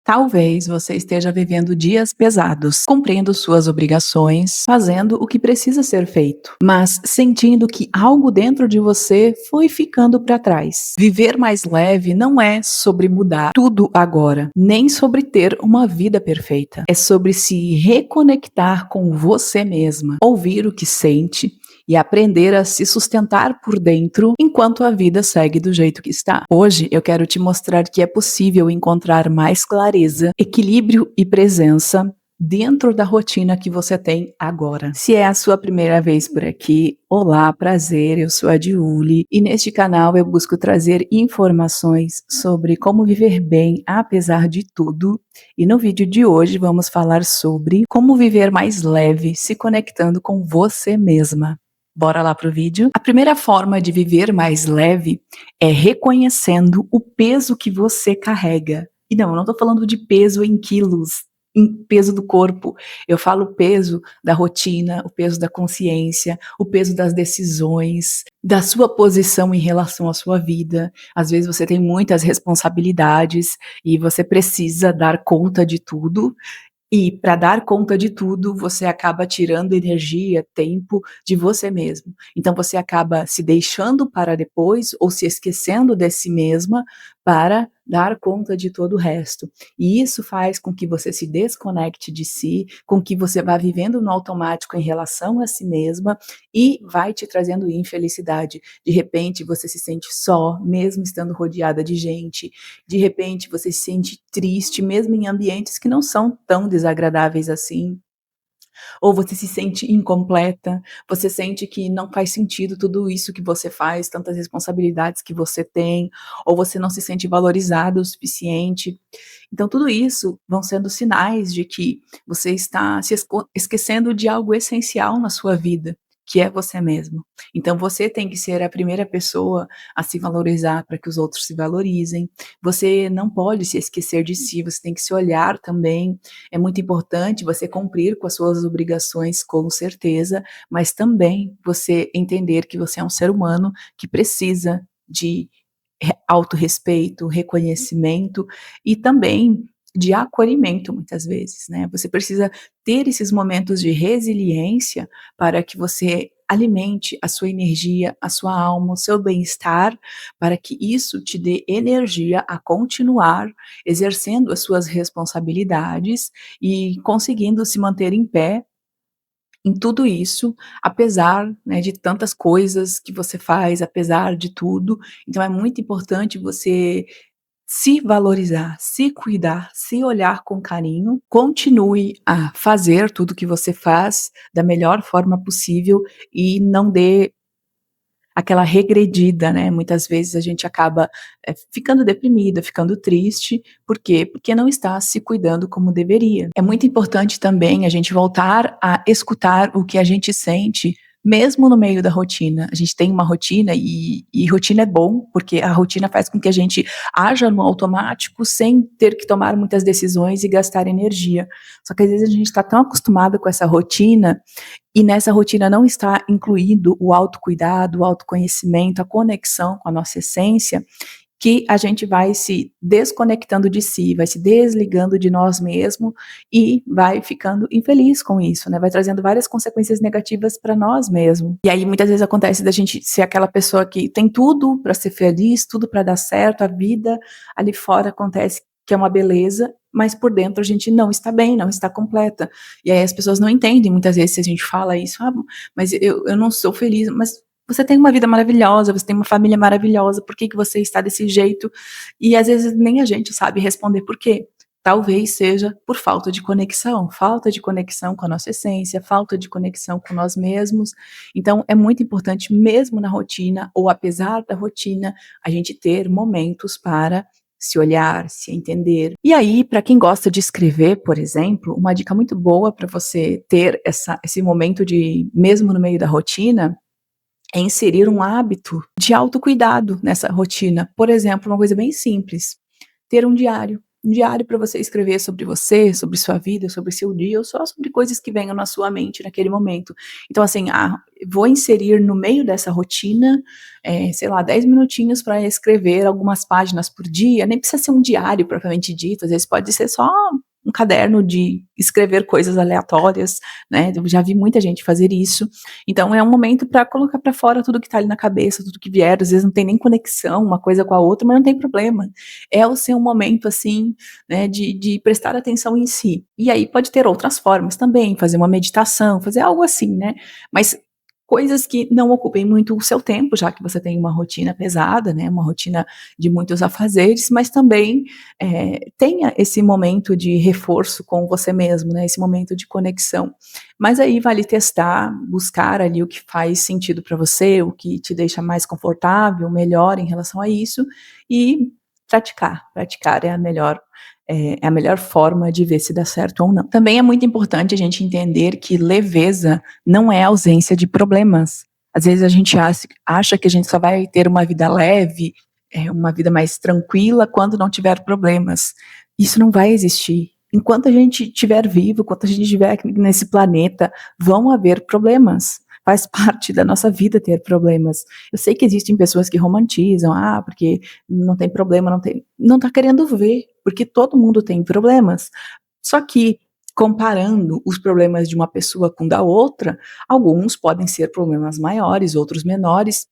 Talvez você esteja vivendo dias pesados, cumprindo suas obrigações, fazendo o que precisa ser feito, mas sentindo que algo dentro de você foi ficando para trás. Viver mais leve não é sobre mudar tudo agora, nem sobre ter uma vida perfeita. É sobre se reconectar com você mesma, ouvir o que sente e aprender a se sustentar por dentro enquanto a vida segue do jeito que está. Hoje eu quero te mostrar que é possível encontrar mais clareza, equilíbrio e presença dentro da rotina que você tem agora. Se é a sua primeira vez por aqui, olá, prazer, eu sou a Diuli e neste canal eu busco trazer informações sobre como viver bem apesar de tudo. E no vídeo de hoje vamos falar sobre como viver mais leve, se conectando com você mesma. Bora lá pro vídeo? A primeira forma de viver mais leve é reconhecendo o peso que você carrega. E não, eu não tô falando de peso em quilos, em peso do corpo. Eu falo peso da rotina, o peso da consciência, o peso das decisões, da sua posição em relação à sua vida. Às vezes você tem muitas responsabilidades e você precisa dar conta de tudo. E para dar conta de tudo, você acaba tirando energia, tempo de você mesmo. Então você acaba se deixando para depois ou se esquecendo de si mesma para dar conta de todo o resto. E isso faz com que você se desconecte de si, com que você vá vivendo no automático em relação a si mesma e vai te trazendo infelicidade. De repente você se sente só, mesmo estando rodeada de gente. De repente você se sente triste, mesmo em ambientes que não são tão desagradáveis assim. Ou você se sente incompleta, você sente que não faz sentido tudo isso que você faz, tantas responsabilidades que você tem, ou você não se sente valorizado o suficiente. Então tudo isso vão sendo sinais de que você está se esquecendo de algo essencial na sua vida, que é você mesmo. Então você tem que ser a primeira pessoa a se valorizar para que os outros se valorizem. Você não pode se esquecer de si, você tem que se olhar também. É muito importante você cumprir com as suas obrigações, com certeza, mas também você entender que você é um ser humano que precisa de autorrespeito, reconhecimento e também de acolhimento, muitas vezes, né. Você precisa ter esses momentos de resiliência para que você alimente a sua energia, a sua alma, o seu bem-estar, para que isso te dê energia a continuar exercendo as suas responsabilidades e conseguindo se manter em pé em tudo isso, apesar, né, de tantas coisas que você faz, apesar de tudo. Então é muito importante você se valorizar, se cuidar, se olhar com carinho, continue a fazer tudo que você faz da melhor forma possível e não dê aquela regredida, né, muitas vezes a gente acaba, ficando deprimida, ficando triste, por quê? Porque não está se cuidando como deveria. É muito importante também a gente voltar a escutar o que a gente sente, mesmo no meio da rotina. A gente tem uma rotina e rotina é bom, porque a rotina faz com que a gente haja no automático sem ter que tomar muitas decisões e gastar energia. Só que às vezes a gente está tão acostumado com essa rotina e nessa rotina não está incluído o autocuidado, o autoconhecimento, a conexão com a nossa essência, que a gente vai se desconectando de si, vai se desligando de nós mesmos e vai ficando infeliz com isso, né? Vai trazendo várias consequências negativas para nós mesmos. E aí muitas vezes acontece da gente ser aquela pessoa que tem tudo para ser feliz, tudo para dar certo, a vida ali fora acontece que é uma beleza, mas por dentro a gente não está bem, não está completa. E aí as pessoas não entendem muitas vezes se a gente fala isso, mas eu não sou feliz, mas você tem uma vida maravilhosa, você tem uma família maravilhosa, por que que você está desse jeito? E às vezes nem a gente sabe responder por quê. Talvez seja por falta de conexão com a nossa essência, falta de conexão com nós mesmos. Então é muito importante mesmo na rotina ou apesar da rotina, a gente ter momentos para se olhar, se entender. E aí, para quem gosta de escrever, por exemplo, uma dica muito boa para você ter esse momento de mesmo no meio da rotina, é inserir um hábito de autocuidado nessa rotina. Por exemplo, uma coisa bem simples, ter um diário. Um diário para você, sobre sua vida, sobre seu dia, ou só sobre coisas que venham na sua mente naquele momento. Então, assim, vou inserir no meio dessa rotina, sei lá, 10 minutinhos para escrever algumas páginas por dia, nem precisa ser um diário propriamente dito, às vezes pode ser só um caderno de escrever coisas aleatórias, né? Eu já vi muita gente fazer isso. Então é um momento para colocar para fora tudo que está ali na cabeça, tudo que vier, às vezes não tem nem conexão uma coisa com a outra, mas não tem problema. É o seu momento, assim, né, de prestar atenção em si. E aí pode ter outras formas também, fazer uma meditação, fazer algo assim, né? Mas coisas que não ocupem muito o seu tempo, já que você tem uma rotina pesada, né, uma rotina de muitos afazeres, mas também tenha esse momento de reforço com você mesmo, né, esse momento de conexão. Mas aí vale testar, buscar ali o que faz sentido para você, o que te deixa mais confortável, melhor em relação a isso, e praticar. Praticar é a melhor forma de ver se dá certo ou não. Também é muito importante a gente entender que leveza não é ausência de problemas. Às vezes a gente acha que a gente só vai ter uma vida leve, uma vida mais tranquila quando não tiver problemas. Isso não vai existir. Enquanto a gente estiver vivo, enquanto a gente estiver aqui nesse planeta, vão haver problemas. Faz parte da nossa vida ter problemas. Eu sei que existem pessoas que romantizam, porque não tem problema, não está querendo ver, porque todo mundo tem problemas. Só que, comparando os problemas de uma pessoa com da outra, alguns podem ser problemas maiores, outros menores,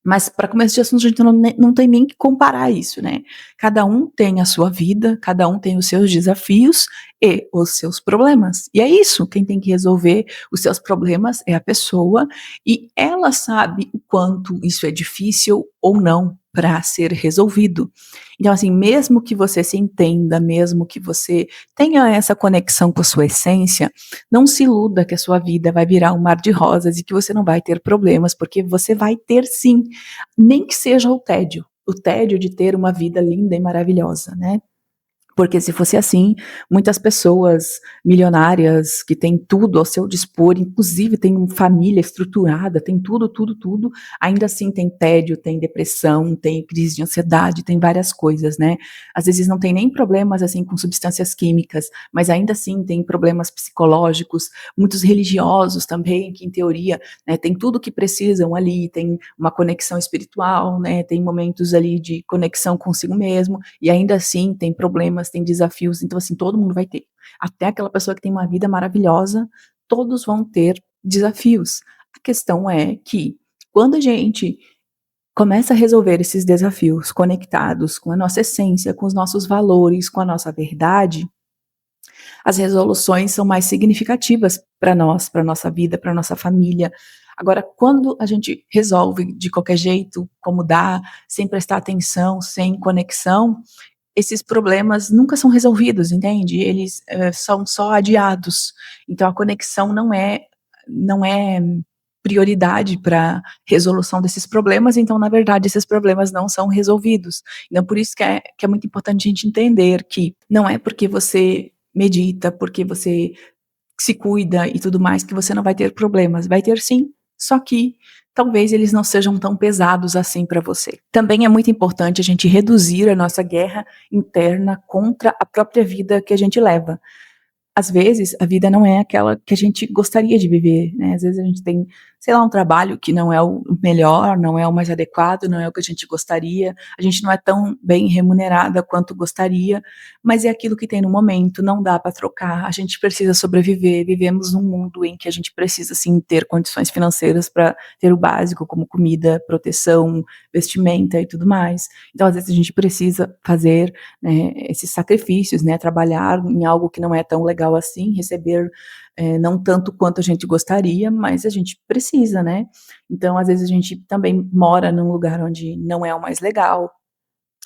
mas para começo de assunto a gente não tem nem que comparar isso, né. Cada um tem a sua vida, cada um tem os seus desafios e os seus problemas. E é isso, quem tem que resolver os seus problemas é a pessoa, e ela sabe o quanto isso é difícil ou não para ser resolvido. Então, assim, mesmo que você se entenda, mesmo que você tenha essa conexão com a sua essência, não se iluda que a sua vida vai virar um mar de rosas e que você não vai ter problemas, porque você vai ter sim, nem que seja o tédio de ter uma vida linda e maravilhosa, né? Porque se fosse assim, muitas pessoas milionárias que têm tudo ao seu dispor, inclusive têm família estruturada, tem tudo, tudo, tudo, ainda assim tem tédio, tem depressão, tem crise de ansiedade, tem várias coisas, né. Às vezes não tem nem problemas, assim, com substâncias químicas, mas ainda assim tem problemas psicológicos, muitos religiosos também, que em teoria, né, tem tudo o que precisam ali, tem uma conexão espiritual, né, tem momentos ali de conexão consigo mesmo, e ainda assim tem problemas, tem desafios, então assim, todo mundo vai ter. Até aquela pessoa que tem uma vida maravilhosa, todos vão ter desafios. A questão é que quando a gente começa a resolver esses desafios conectados com a nossa essência, com os nossos valores, com a nossa verdade, as resoluções são mais significativas para nós, para nossa vida, para nossa família. Agora, quando a gente resolve de qualquer jeito, como dá, sem prestar atenção, sem conexão, esses problemas nunca são resolvidos, entende? Eles, são só adiados. Então a conexão não é prioridade para resolução desses problemas, então na verdade esses problemas não são resolvidos. Então por isso que é muito importante a gente entender que não é porque você medita, porque você se cuida e tudo mais, que você não vai ter problemas. Vai ter sim, só que talvez eles não sejam tão pesados assim para você. Também é muito importante a gente reduzir a nossa guerra interna contra a própria vida que a gente leva. Às vezes, a vida não é aquela que a gente gostaria de viver, né, às vezes a gente tem, sei lá, um trabalho que não é o melhor, não é o mais adequado, não é o que a gente gostaria, a gente não é tão bem remunerada quanto gostaria, mas é aquilo que tem no momento, não dá para trocar, a gente precisa sobreviver, vivemos num mundo em que a gente precisa sim ter condições financeiras para ter o básico, como comida, proteção, vestimenta e tudo mais. Então, às vezes a gente precisa fazer, né, esses sacrifícios, né, trabalhar em algo que não é tão legal assim, receber, não tanto quanto a gente gostaria, mas a gente precisa, né. Então, às vezes, a gente também mora num lugar onde não é o mais legal,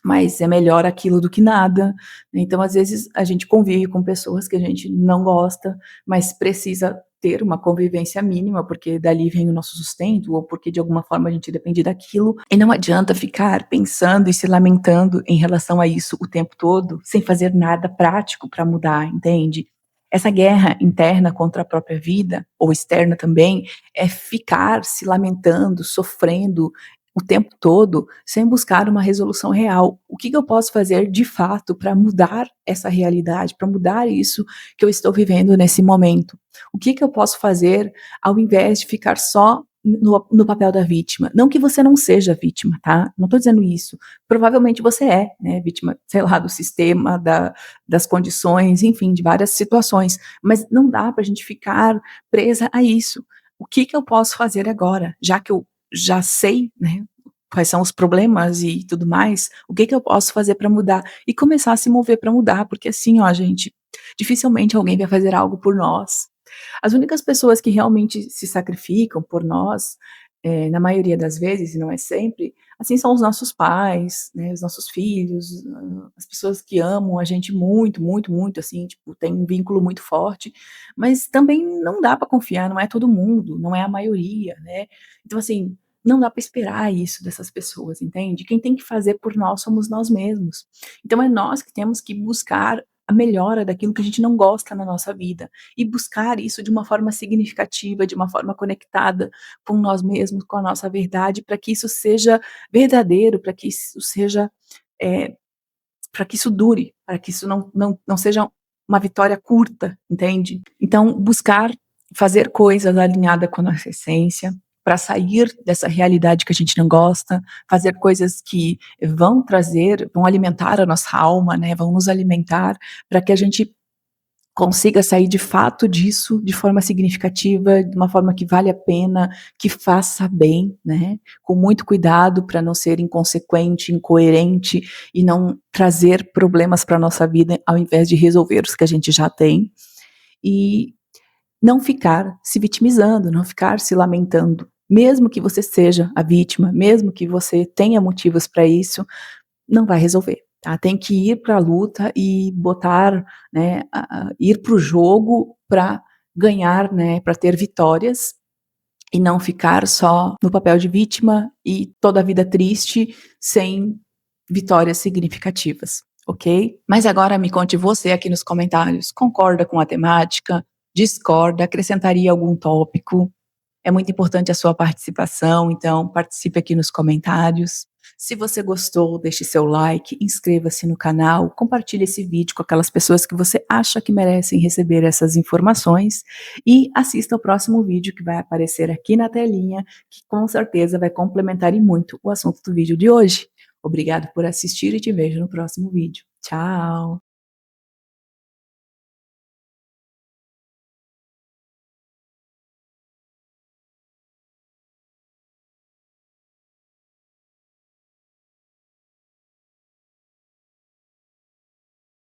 mas é melhor aquilo do que nada. Então, às vezes, a gente convive com pessoas que a gente não gosta, mas precisa ter uma convivência mínima, porque dali vem o nosso sustento, ou porque de alguma forma a gente depende daquilo. E não adianta ficar pensando e se lamentando em relação a isso o tempo todo, sem fazer nada prático para mudar, entende? Essa guerra interna contra a própria vida, ou externa também, é ficar se lamentando, sofrendo, o tempo todo sem buscar uma resolução real. O que que eu posso fazer de fato para mudar essa realidade, para mudar isso que eu estou vivendo nesse momento? O que que eu posso fazer ao invés de ficar só no papel da vítima? Não que você não seja vítima, tá? Não estou dizendo isso. Provavelmente você é, né, vítima, sei lá, do sistema, das condições, enfim, de várias situações. Mas não dá para a gente ficar presa a isso. O que que eu posso fazer agora? Já que eu já sei, né, quais são os problemas e tudo mais, o que que eu posso fazer para mudar? E começar a se mover para mudar, porque assim, ó, gente, dificilmente alguém vai fazer algo por nós. As únicas pessoas que realmente se sacrificam por nós, na maioria das vezes, e não é sempre, assim, são os nossos pais, né, os nossos filhos, as pessoas que amam a gente muito, muito, muito, assim, tipo, tem um vínculo muito forte, mas também não dá para confiar, não é todo mundo, não é a maioria, né. Então, assim, não dá para esperar isso dessas pessoas, entende? Quem tem que fazer por nós somos nós mesmos. Então é nós que temos que buscar a melhora daquilo que a gente não gosta na nossa vida e buscar isso de uma forma significativa, de uma forma conectada com nós mesmos, com a nossa verdade, para que isso seja verdadeiro, para que isso seja, eh, para que isso dure, para que isso não seja uma vitória curta, entende? Então buscar fazer coisas alinhada com a nossa essência, para sair dessa realidade que a gente não gosta, fazer coisas que vão alimentar a nossa alma, né, vão nos alimentar, para que a gente consiga sair de fato disso de forma significativa, de uma forma que vale a pena, que faça bem, né, com muito cuidado para não ser inconsequente, incoerente e não trazer problemas para nossa vida ao invés de resolver os que a gente já tem. E não ficar se vitimizando, não ficar se lamentando. Mesmo que você seja a vítima, mesmo que você tenha motivos para isso, não vai resolver, tá. Tem que ir para a luta e botar, né, ir para o jogo para ganhar, né, para ter vitórias e não ficar só no papel de vítima e toda a vida triste, sem vitórias significativas, ok? Mas agora me conte você aqui nos comentários, concorda com a temática? Discorda? Acrescentaria algum tópico? É muito importante a sua participação, então participe aqui nos comentários. Se você gostou, deixe seu like, inscreva-se no canal, compartilhe esse vídeo com aquelas pessoas que você acha que merecem receber essas informações e assista ao próximo vídeo que vai aparecer aqui na telinha, que com certeza vai complementar e muito o assunto do vídeo de hoje. Obrigado por assistir e te vejo no próximo vídeo. Tchau!